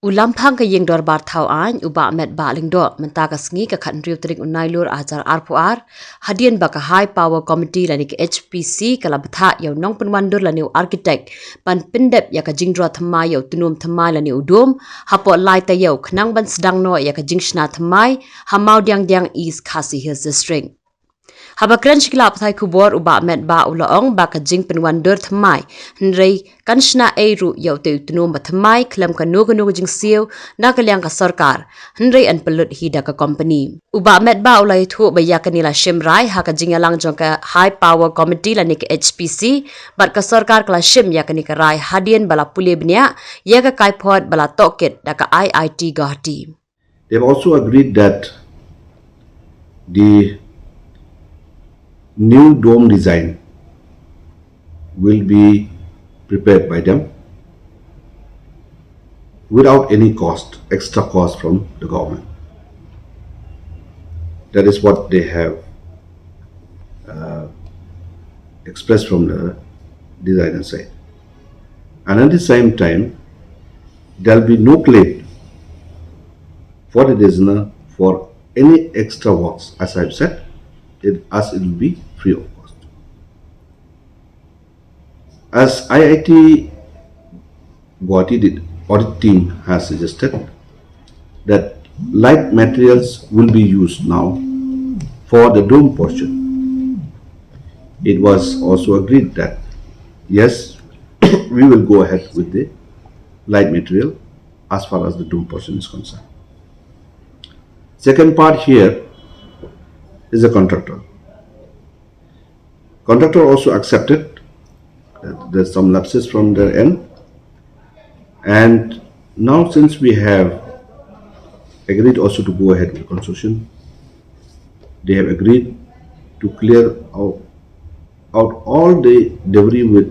Ulampang ka Iing Dorbar Thawaiñ uba met ba lingdo mentaga sngi ka khan riu tring unailur ajar arpuar hadian ba ka high power committee lani ka HPC kala batha yaw nong penwandur lani architect pan pindep ya ka jingdra thamai yaw Tnum thamai lani udum hapo lai ta yaw khnang ban sedang no ya ka jing Shna thamai hamau diang East Khasi Hills District. Habakran shikla apthai kubor uba met ba ulaong ba ka jing penwandur thamai nrei kan Shna eiru yaw te Tnum ba thamai klam ka nuga jing siu na kalyang ka sarkar nrei an pelut hida ka Kompeni uba met ba ulai thu ba ya kanila shimrai ha ka jingalang jong ka high power committee la ni ka HPC bat ka sarkar kala shim ya kani ka rai hadian bala pulebnya ya ka kaipot bala toket da ka IIT Guwahati. They've also agreed that the new dome design will be prepared by them without any extra cost from the government. That is what they have expressed from the designer side. And at the same time, there will be no claim for the designer for any extra works. As I've said, it will be free of cost. As IIT Guwahati audit team has suggested that light materials will be used now for the dome portion. It was also agreed that yes, we will go ahead with the light material as far as the dome portion is concerned. Second part here is the contractor. Contractor also accepted that there's some lapses from their end, and now since we have agreed also to go ahead with the construction, they have agreed to clear out all the debris which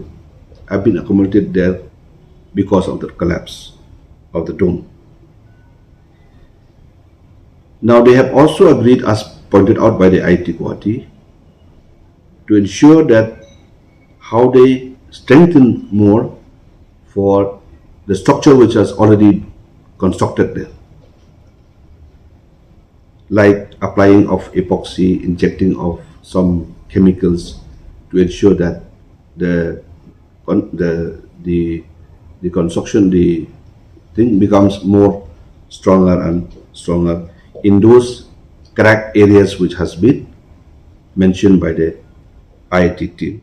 have been accumulated there because of the collapse of the dome. Now they have also agreed, as pointed out by the IIT Guwahati, to ensure that how they strengthen more for the structure which has already constructed there, like applying of epoxy, injecting of some chemicals to ensure that the construction, the thing becomes more stronger and stronger in those cracked areas which has been mentioned by the IIT team.